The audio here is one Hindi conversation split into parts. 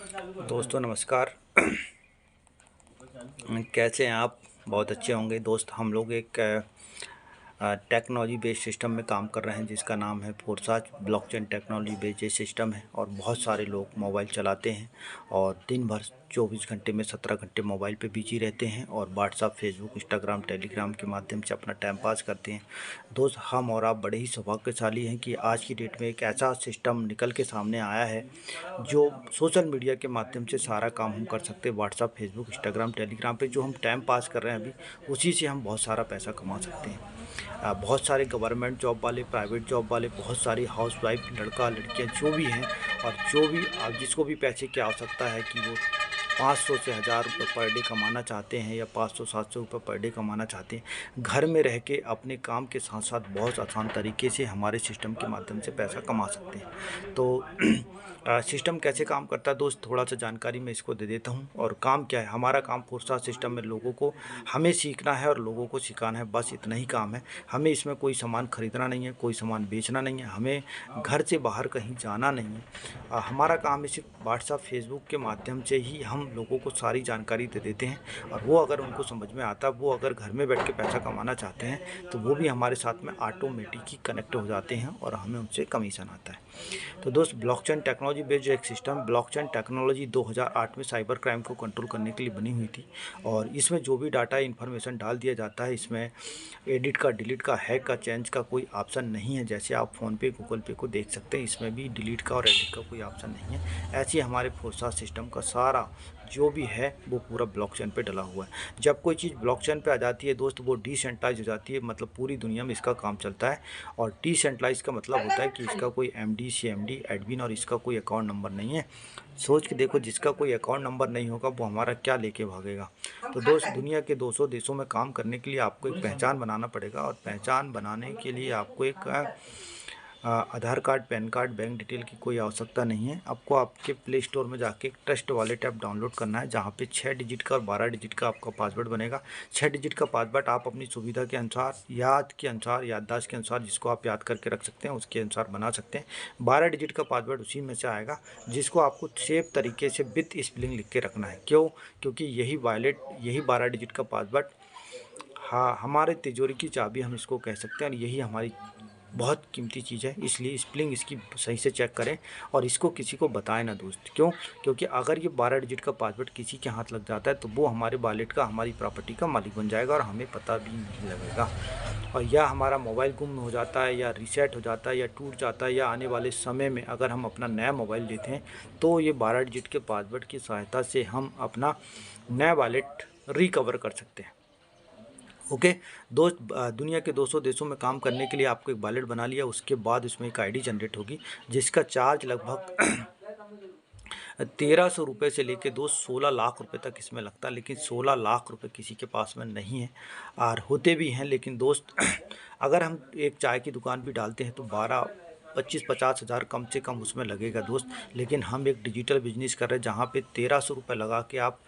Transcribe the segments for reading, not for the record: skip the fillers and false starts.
दोस्तों नमस्कार। कैसे हैं आप? बहुत अच्छे होंगे दोस्त। हम लोग एक टेक्नोलॉजी बेस्ड सिस्टम में काम कर रहे हैं जिसका नाम है फोरसाज। ब्लॉकचेन टेक्नोलॉजी बेस्ड सिस्टम है और बहुत सारे लोग मोबाइल चलाते हैं और दिन भर 24 घंटे में 17 घंटे मोबाइल पे बिजी रहते हैं और व्हाट्सअप, फेसबुक, इंस्टाग्राम, टेलीग्राम के माध्यम से अपना टाइम पास करते हैं। दोस्त, हम और आप बड़े ही सौभाग्यशाली हैं कि आज की डेट में एक ऐसा सिस्टम निकल के सामने आया है जो सोशल मीडिया के माध्यम से सारा काम हम कर सकते हैं। व्हाट्सअप, फेसबुक, इंस्टाग्राम, टेलीग्राम पे जो हम टाइम पास कर रहे हैं अभी, उसी से हम बहुत सारा पैसा कमा सकते हैं। बहुत सारे गवर्नमेंट जॉब वाले, प्राइवेट जॉब वाले, बहुत सारी हाउसवाइफ, लड़का लड़कियां जो भी हैं और जो भी जिसको भी पैसे की आवश्यकता है कि वो 500 से 1000 रुपये पर डे कमाना चाहते हैं या 500-700 रुपये पर डे कमाना चाहते हैं, घर में रह के अपने काम के साथ साथ बहुत आसान तरीके से हमारे सिस्टम के माध्यम से पैसा कमा सकते हैं। तो सिस्टम कैसे काम करता है दोस्त, थोड़ा सा जानकारी मैं इसको दे देता हूँ। और काम क्या है, हमारा काम फोरसा सिस्टम में लोगों को हमें सीखना है और लोगों को सिखाना है, बस इतना ही काम है। हमें इसमें कोई सामान खरीदना नहीं है, कोई सामान बेचना नहीं है, हमें घर से बाहर कहीं जाना नहीं है। हमारा काम है सिर्फ व्हाट्सअप, फेसबुक के माध्यम से ही हम लोगों को सारी जानकारी दे देते हैं और वो अगर उनको समझ में आता है, वो अगर घर में बैठ के पैसा कमाना चाहते हैं तो वो भी हमारे साथ में ऑटोमेटिक ही कनेक्ट हो जाते हैं और हमें उनसे कमीशन आता है। तो दोस्त, ब्लॉकचेन टेक्नोलॉजी बेस्ड एक सिस्टम, ब्लॉकचेन टेक्नोलॉजी 2008 में साइबर क्राइम को कंट्रोल करने के लिए बनी हुई थी और इसमें जो भी डाटा इन्फॉर्मेशन डाल दिया जाता है, इसमें एडिट का, डिलीट का, हैक का, चेंज का कोई ऑप्शन नहीं है। जैसे आप फ़ोनपे, गूगल पे को देख सकते हैं, इसमें भी डिलीट का और एडिट का कोई ऑप्शन नहीं है। ऐसे ही हमारे फोरसा सिस्टम का सारा जो भी है वो पूरा ब्लॉकचेन पे डला हुआ है। जब कोई चीज़ ब्लॉकचेन पे आ जाती है दोस्त, वो डिसेंट्रलाइज हो जाती है, मतलब पूरी दुनिया में इसका काम चलता है। और डिसेंट्रलाइज का मतलब होता है कि इसका कोई एमडी, सीएमडी, एडमिन और इसका कोई अकाउंट नंबर नहीं है। सोच के देखो, जिसका कोई अकाउंट नंबर नहीं होगा वो हमारा क्या लेके भागेगा। तो दोस्त, दुनिया के 200 देशों में काम करने के लिए आपको एक पहचान बनाना पड़ेगा और पहचान बनाने के लिए आपको एक Aadhaar card, PAN card, bank detail की कोई आवश्यकता नहीं है। आपको आपके प्ले स्टोर में जाके एक ट्रस्ट वॉलेट ऐप डाउनलोड करना है जहाँ पे 6 डिजिट का और 12 डिजिट का आपका पासवर्ड बनेगा। 6 डिजिट का पासवर्ड आप अपनी सुविधा के अनुसार, याद के अनुसार, याददाश्त के अनुसार, जिसको आप याद करके रख सकते हैं उसके अनुसार बना सकते हैं। 12 डिजिट का पासवर्ड उसी में से आएगा जिसको आपको सेफ तरीके से विथ स्पेलिंग लिख के रखना है। क्यों? क्योंकि यही 12 डिजिट का पासवर्ड, हाँ, हमारे तिजोरी की चाबी हम इसको कह सकते हैं और यही हमारी बहुत कीमती चीज़ है। इसलिए स्पेलिंग इसकी सही से चेक करें और इसको किसी को बताएं ना दोस्त। क्यों? क्योंकि अगर ये 12 डिजिट का पासवर्ड किसी के हाथ लग जाता है तो वो हमारे वॉलेट का, हमारी प्रॉपर्टी का मालिक बन जाएगा और हमें पता भी नहीं लगेगा। और या हमारा मोबाइल गुम हो जाता है या रीसेट हो जाता है या टूट जाता है या आने वाले समय में अगर हम अपना नया मोबाइल लेते हैं तो ये 12 डिजिट के पासवर्ड की सहायता से हम अपना नया वॉलेट रिकवर कर सकते हैं। ओके दोस्त, दुनिया के 200 देशों में काम करने के लिए आपको एक वॉलेट बना लिया, उसके बाद उसमें एक आईडी जनरेट होगी जिसका चार्ज लगभग 1300 रुपये से लेके 16 लाख रुपए तक इसमें लगता है। लेकिन 16 लाख रुपए किसी के पास में नहीं है और होते भी हैं। लेकिन दोस्त, अगर हम एक चाय की दुकान भी डालते हैं तो 12-25-50 हज़ार कम से कम उसमें लगेगा दोस्त। लेकिन हम एक डिजिटल बिजनेस कर रहे हैं जहाँ पे 1300 रुपये लगा के आप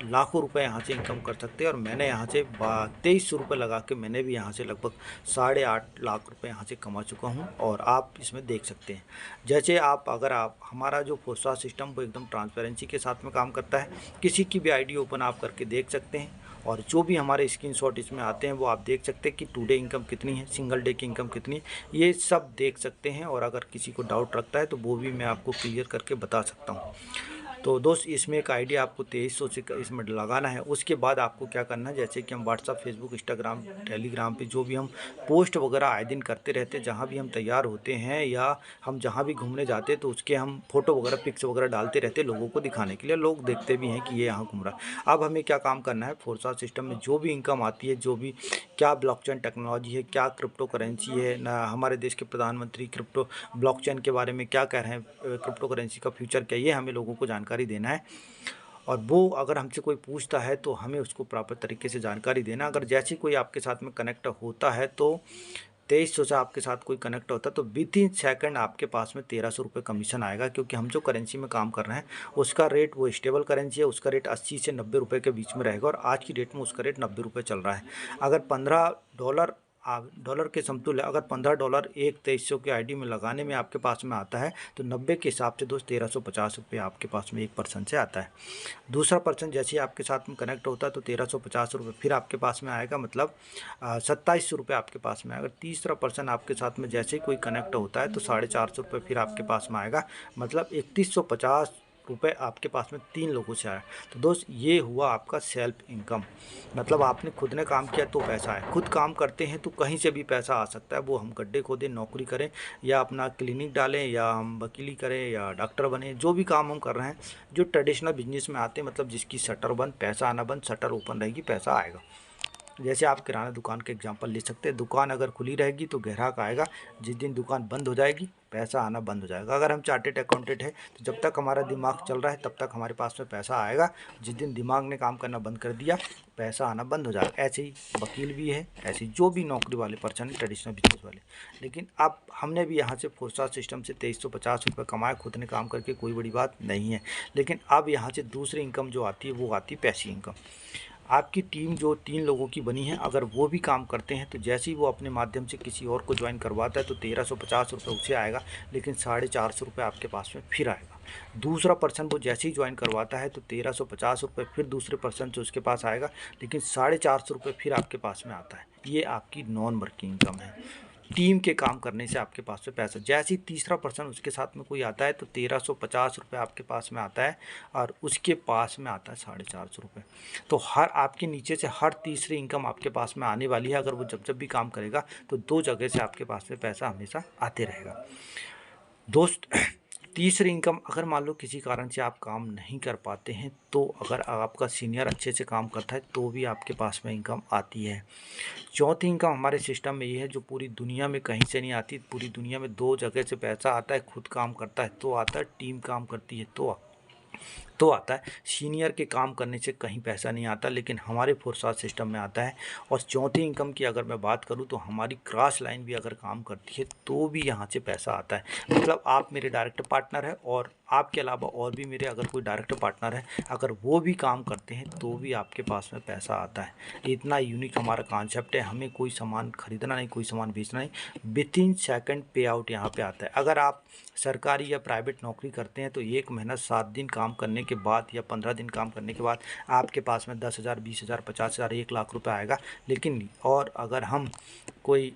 लाखों रुपए यहाँ से इनकम कर सकते हैं। और मैंने यहाँ से 2300 रुपये लगा के मैंने भी यहाँ से लगभग 8.5 लाख रुपए यहाँ से कमा चुका हूँ और आप इसमें देख सकते हैं। जैसे अगर आप हमारा जो फोरसा सिस्टम वो एकदम ट्रांसपेरेंसी के साथ में काम करता है। किसी की भी आईडी ओपन आप करके देख सकते हैं और जो भी हमारे स्क्रीनशॉट इसमें आते हैं वो आप देख सकते हैं कि टुडे इनकम कितनी है, सिंगल डे की इनकम कितनी है, ये सब देख सकते हैं। और अगर किसी को डाउट रखता है तो वो भी मैं आपको क्लियर करके बता सकता हूँ। तो दोस्त, इसमें एक आईडी आपको 2300 से इसमें लगाना है। उसके बाद आपको क्या करना है, जैसे कि हम व्हाट्सअप, फेसबुक, इंस्टाग्राम, टेलीग्राम पे जो भी हम पोस्ट वगैरह आए दिन करते रहते हैं, जहाँ भी हम तैयार होते हैं या हम जहाँ भी घूमने जाते हैं तो उसके हम फ़ोटो वगैरह, पिक्स वगैरह डालते रहते हैं लोगों को दिखाने के लिए। लोग देखते भी हैं कि ये यहाँ घूम रहा है। अब हमें क्या काम करना है, फोरसा सिस्टम में जो भी इनकम आती है, जो भी क्या ब्लॉकचेन टेक्नोलॉजी है, क्या क्रिप्टो करेंसी है ना, हमारे देश के प्रधानमंत्री क्रिप्टो ब्लॉकचेन के बारे में क्या कह रहे हैं, क्रिप्टो करेंसी का फ्यूचर क्या, ये हमें लोगों को जानकारी देना है। और वो अगर हमसे कोई पूछता है तो हमें उसको प्रॉपर तरीके से जानकारी देना। अगर जैसे कोई आपके साथ में कनेक्ट होता है तो 2300 से आपके साथ कोई कनेक्ट होता है तो विद इन सेकंड आपके पास में 1300 रुपये कमीशन आएगा। क्योंकि हम जो करेंसी में काम कर रहे हैं उसका रेट, वो स्टेबल करेंसी है, उसका रेट 80 से 90 रुपये के बीच में रहेगा और आज की डेट में उसका रेट 90 रुपये चल रहा है। अगर $15 डॉलर के समतुल्य अगर $15 एक 2300 के आईडी में लगाने में आपके पास में आता है तो 90 के हिसाब से दोस्त 1350 रुपये आपके पास में एक पर्सन से आता है। दूसरा पर्सन जैसे ही आपके साथ में कनेक्ट होता है तो 1350 रुपये फिर आपके पास में आएगा, मतलब 2700 रुपये आपके पास में आएगा। तीसरा पर्सन आपके साथ में जैसे ही कोई कनेक्ट होता है तो 450 रुपये फिर आपके पास में आएगा, मतलब 3150 रुपये आपके पास में 3 लोगों से आया। तो दोस्त ये हुआ आपका सेल्फ इनकम, मतलब आपने खुद ने काम किया तो पैसा है। खुद काम करते हैं तो कहीं से भी पैसा आ सकता है, वो हम गड्ढे खोदें, नौकरी करें, या अपना क्लिनिक डालें, या हम वकीली करें, या डॉक्टर बने, जो भी काम हम कर रहे हैं जो ट्रेडिशनल बिजनेस में आते हैं, मतलब जिसकी शटर बंद पैसा आना बंद, शटर ओपन रहेगी पैसा आएगा। जैसे आप किराना दुकान के एग्जांपल ले सकते हैं, दुकान अगर खुली रहेगी तो ग्राहक आएगा, जिस दिन दुकान बंद हो जाएगी पैसा आना बंद हो जाएगा। अगर हम चार्टेड अकाउंटेंट है तो जब तक हमारा दिमाग चल रहा है तब तक हमारे पास में पैसा आएगा, जिस दिन दिमाग ने काम करना बंद कर दिया पैसा आना बंद हो जाएगा। ऐसे ही वकील भी है, ऐसे जो भी नौकरी वाले पर्सन है ट्रेडिशनल बिजनेस वाले। लेकिन अब हमने भी यहाँ से फोर्सा सिस्टम से 2350 रुपये कमाया खुद ने काम करके, कोई बड़ी बात नहीं है। लेकिन अब यहाँ से दूसरी इनकम जो आती है वो आती है पैसिव इनकम। आपकी टीम जो 3 लोगों की बनी है अगर वो भी काम करते हैं तो जैसे ही वो अपने माध्यम से किसी और को ज्वाइन करवाता है तो 1350 रुपये उसे आएगा, लेकिन 450 रुपये आपके पास में फिर आएगा। दूसरा पर्सन वो जैसे ही ज्वाइन करवाता है तो 1350 रुपये फिर दूसरे पर्सन से उसके पास आएगा, लेकिन 450 रुपये फिर आपके पास में आता है। ये आपकी नॉन वर्किंग इनकम है, टीम के काम करने से आपके पास में पैसा। जैसे ही तीसरा पर्सन उसके साथ में कोई आता है तो 1350 रुपये आपके पास में आता है, और उसके पास में आता है 450 रुपये। तो हर आपके नीचे से हर तीसरी इनकम आपके पास में आने वाली है। अगर वो जब भी काम करेगा तो 2 जगह से आपके पास में पैसा हमेशा आते रहेगा। दोस्त तीसरी इनकम, अगर मान लो किसी कारण से आप काम नहीं कर पाते हैं तो अगर आपका सीनियर अच्छे से काम करता है तो भी आपके पास में इनकम आती है। चौथी इनकम हमारे सिस्टम में ये है जो पूरी दुनिया में कहीं से नहीं आती। पूरी दुनिया में 2 जगह से पैसा आता है, खुद काम करता है तो आता है, टीम काम करती है तो आता है। सीनियर के काम करने से कहीं पैसा नहीं आता, लेकिन हमारे फोर्साज सिस्टम में आता है। और चौथी इनकम की अगर मैं बात करूं तो हमारी क्रॉस लाइन भी अगर काम करती है तो भी यहाँ से पैसा आता है। मतलब आप मेरे डायरेक्ट पार्टनर है और आपके अलावा और भी मेरे अगर कोई डायरेक्ट पार्टनर है, अगर वो भी काम करते हैं तो भी आपके पास में पैसा आता है। इतना यूनिक हमारा कॉन्सेप्ट है। हमें कोई सामान खरीदना नहीं, कोई सामान बेचना नहीं, विथिन सेकंड पे आउट यहाँ पे आता है। अगर आप सरकारी या प्राइवेट नौकरी करते हैं तो 1 महीना 7 दिन काम करने के बाद या 15 दिन काम करने के बाद आपके पास में 10,000, 20,000, 50,000, 1 लाख रुपए आएगा। लेकिन और अगर हम कोई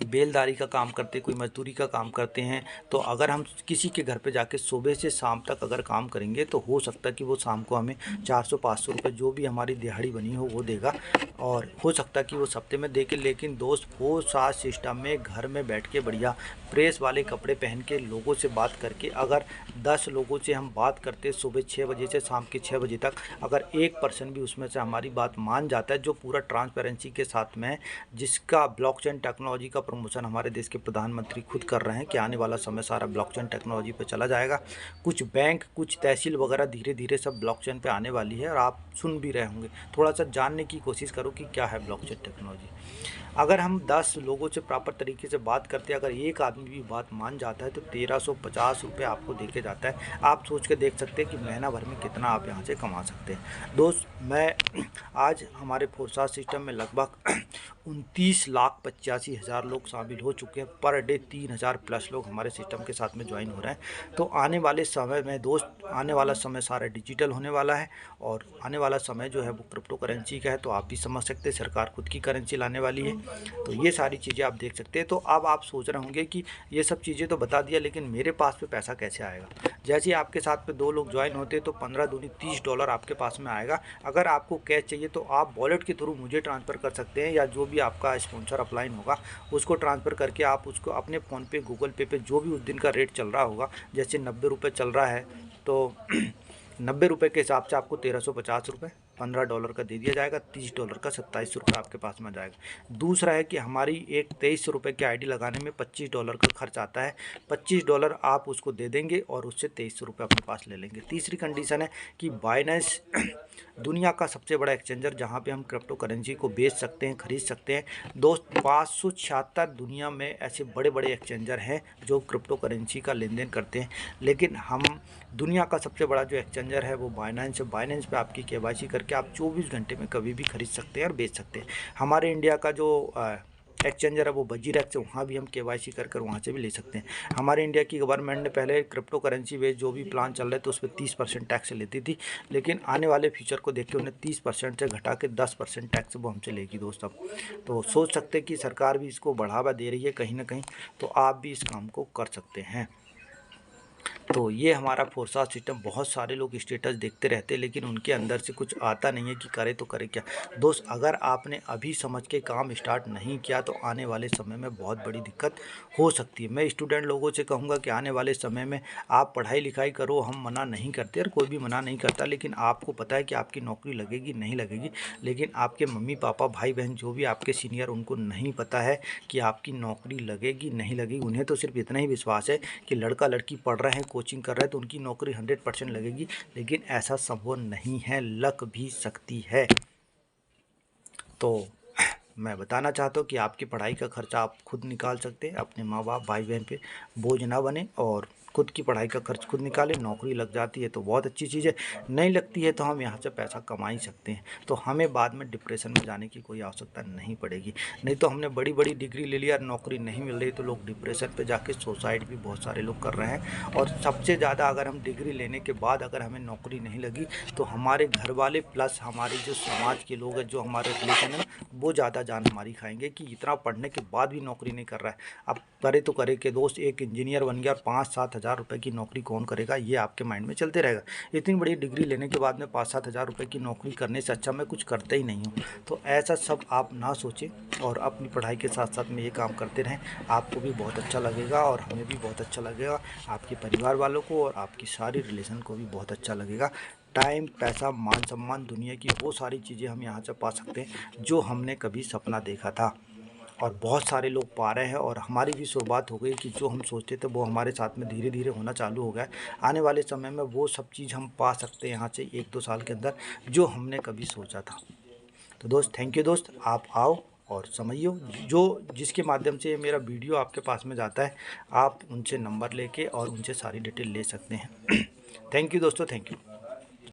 बेलदारी का काम करते, कोई मजदूरी का काम करते हैं तो अगर हम किसी के घर पे जाके सुबह से शाम तक अगर काम करेंगे तो हो सकता है कि वो शाम को हमें 400-500 रुपये जो भी हमारी दिहाड़ी बनी हो वो देगा, और हो सकता है कि वो हफ्ते में दे के। लेकिन दोस्त वो साथ सिस्टम में घर में बैठ के बढ़िया प्रेस वाले कपड़े पहन के लोगों से बात करके अगर 10 लोगों से हम बात करते सुबह 6 बजे से शाम के 6 बजे तक, अगर एक पर्सन भी उसमें से हमारी बात मान जाता है जो पूरा ट्रांसपेरेंसी के साथ में, जिसका ब्लॉकचेन टेक्नोलॉजी का प्रमोशन हमारे देश के प्रधानमंत्री खुद कर रहे हैं कि आने वाला समय सारा ब्लॉकचेन टेक्नोलॉजी पे चला जाएगा। कुछ बैंक, कुछ तहसील वगैरह धीरे धीरे सब ब्लॉकचेन पे आने वाली है, और आप सुन भी रहे होंगे। थोड़ा सा जानने की कोशिश करो कि क्या है ब्लॉकचेन टेक्नोलॉजी। अगर हम 10 लोगों से प्रॉपर तरीके से बात करते हैं, अगर एक आदमी भी बात मान जाता है तो 1350 रुपये आपको देके जाता है। आप सोच के देख सकते हैं कि महीना भर में कितना आप यहाँ से कमा सकते हैं। दोस्त मैं आज हमारे फोर्साज सिस्टम में लगभग 29,85,000 लोग शामिल हो चुके हैं। पर डे 3,000 प्लस लोग हमारे सिस्टम के साथ में ज्वाइन हो रहे हैं। तो आने वाले समय में दोस्त, आने वाला समय सारा डिजिटल होने वाला है, और आने वाला समय जो है वो क्रिप्टो करेंसी का है। तो आप भी समझ सकते हैं सरकार खुद की करेंसी लाने वाली है। तो ये सारी चीज़ें आप देख सकते हैं। तो अब आप सोच रहे होंगे कि ये सब चीज़ें तो बता दिया, लेकिन मेरे पास पे पैसा कैसे आएगा। जैसे ही आपके साथ पे 2 लोग ज्वाइन होते हैं तो 15 दूनी $30 आपके पास में आएगा। अगर आपको कैश चाहिए तो आप वॉलेट के थ्रू मुझे ट्रांसफ़र कर सकते हैं, या जो भी आपका स्पॉन्सर अपलाइन होगा उसको ट्रांसफ़र करके आप उसको अपने फ़ोनपे, गूगल पे पे जो भी उस दिन का रेट चल रहा होगा, जैसे 90 रुपये चल रहा है तो 90 रुपये के हिसाब से आपको 1350 रुपये $15 का दे दिया जाएगा। $30 का 27 रुपये आपके पास में आ जाएगा। दूसरा है कि हमारी एक 2300 रुपये की आईडी लगाने में $25 का खर्च आता है। $25 आप उसको दे देंगे और उससे 2300 रुपये अपने पास ले लेंगे। तीसरी कंडीशन है कि बाइनेंस दुनिया का सबसे बड़ा एक्सचेंजर जहाँ पे हम क्रिप्टो करेंसी को बेच सकते हैं, खरीद सकते हैं। दोस्त 576 दुनिया में ऐसे बड़े बड़े एक्सचेंजर हैं जो क्रिप्टो करेंसी का लेन देन करते हैं, लेकिन हम दुनिया का सबसे बड़ा जो एक्सचेंजर है वो बाइनेंस है। बाइनेंस पे आपकी KYC करके करके आप 24 घंटे में कभी भी खरीद सकते हैं और बेच सकते हैं। हमारे इंडिया का जो एक्सचेंजर है वो वजीरेक्स है, वहाँ भी हम KYC कर वहाँ से भी ले सकते हैं। हमारे इंडिया की गवर्नमेंट ने पहले क्रिप्टो करेंसी बेस्ड जो भी प्लान चल रहे थे उस पर 30% टैक्स लेती थी, लेकिन आने वाले फ्यूचर को देख के उन्हें 30% से घटा के 10% टैक्स वो हमसे लेगी दोस्त। अब तो सोच सकते हैं कि सरकार भी इसको बढ़ावा दे रही है कहीं ना कहीं, तो आप भी इस काम को कर सकते हैं। तो ये हमारा फोरसाज सिस्टम, बहुत सारे लोग स्टेटस देखते रहते हैं लेकिन उनके अंदर से कुछ आता नहीं है कि करे तो करे क्या। दोस्त अगर आपने अभी समझ के काम स्टार्ट नहीं किया तो आने वाले समय में बहुत बड़ी दिक्कत हो सकती है। मैं स्टूडेंट लोगों से कहूँगा कि आने वाले समय में आप पढ़ाई लिखाई करो, हम मना नहीं करते और कोई भी मना नहीं करता, लेकिन आपको पता है कि आपकी नौकरी लगेगी नहीं लगेगी, लेकिन आपके मम्मी पापा भाई बहन जो भी आपके सीनियर उनको नहीं पता है कि आपकी नौकरी लगेगी नहीं लगेगी। उन्हें तो सिर्फ इतना ही विश्वास है कि लड़का लड़की पढ़ रहे हैं, कोचिंग कर रहे हैं तो उनकी नौकरी 100% लगेगी, लेकिन ऐसा संभव नहीं है, लग भी सकती है। तो मैं बताना चाहता हूँ कि आपकी पढ़ाई का खर्चा आप खुद निकाल सकते हैं, अपने माँ बाप भाई बहन पे बोझ ना बने और खुद की पढ़ाई का खर्च खुद निकालें। नौकरी लग जाती है तो बहुत अच्छी चीज़ है, नहीं लगती है तो हम यहाँ से पैसा कमा ही सकते हैं, तो हमें बाद में डिप्रेशन में जाने की कोई आवश्यकता नहीं पड़ेगी। नहीं तो हमने बड़ी बड़ी डिग्री ले लिया, नौकरी नहीं मिल रही तो लोग डिप्रेशन पे जाके सुसाइड भी बहुत सारे लोग कर रहे हैं। और सबसे ज़्यादा अगर हम डिग्री लेने के बाद अगर हमें नौकरी नहीं लगी तो हमारे घर वाले प्लस हमारे जो समाज के लोग हैं, जो हमारे रिलेशन है, वो ज़्यादा जान हमारी खाएंगे कि इतना पढ़ने के बाद भी नौकरी नहीं कर रहा है। अब करे तो करे कि दोस्त, एक इंजीनियर बन गया और 5-7 हज़ार रुपये की नौकरी कौन करेगा, ये आपके माइंड में चलते रहेगा। इतनी बड़ी डिग्री लेने के बाद में 5-7 हज़ार रुपये की नौकरी करने से अच्छा मैं कुछ करता ही नहीं हूँ। तो ऐसा सब आप ना सोचें और अपनी पढ़ाई के साथ साथ में ये काम करते रहें, आपको भी बहुत अच्छा लगेगा और हमें भी बहुत अच्छा लगेगा, आपके परिवार वालों को और आपकी सारी रिलेशन को भी बहुत अच्छा लगेगा। टाइम, पैसा, मान सम्मान, दुनिया की वो सारी चीज़ें हम यहाँ से पा सकते हैं जो हमने कभी सपना देखा था, और बहुत सारे लोग पा रहे हैं। और हमारी भी शुरुआत हो गई कि जो हम सोचते थे वो हमारे साथ में धीरे धीरे होना चालू हो गया है। आने वाले समय में वो सब चीज़ हम पा सकते हैं यहाँ से 1-2 साल के अंदर जो हमने कभी सोचा था। तो दोस्त थैंक यू दोस्त, आप आओ और समझियो, जो जिसके माध्यम से मेरा वीडियो आपके पास में जाता है आप उनसे नंबर लेके और उनसे सारी डिटेल ले सकते हैं। थैंक यू दोस्तों, थैंक यू।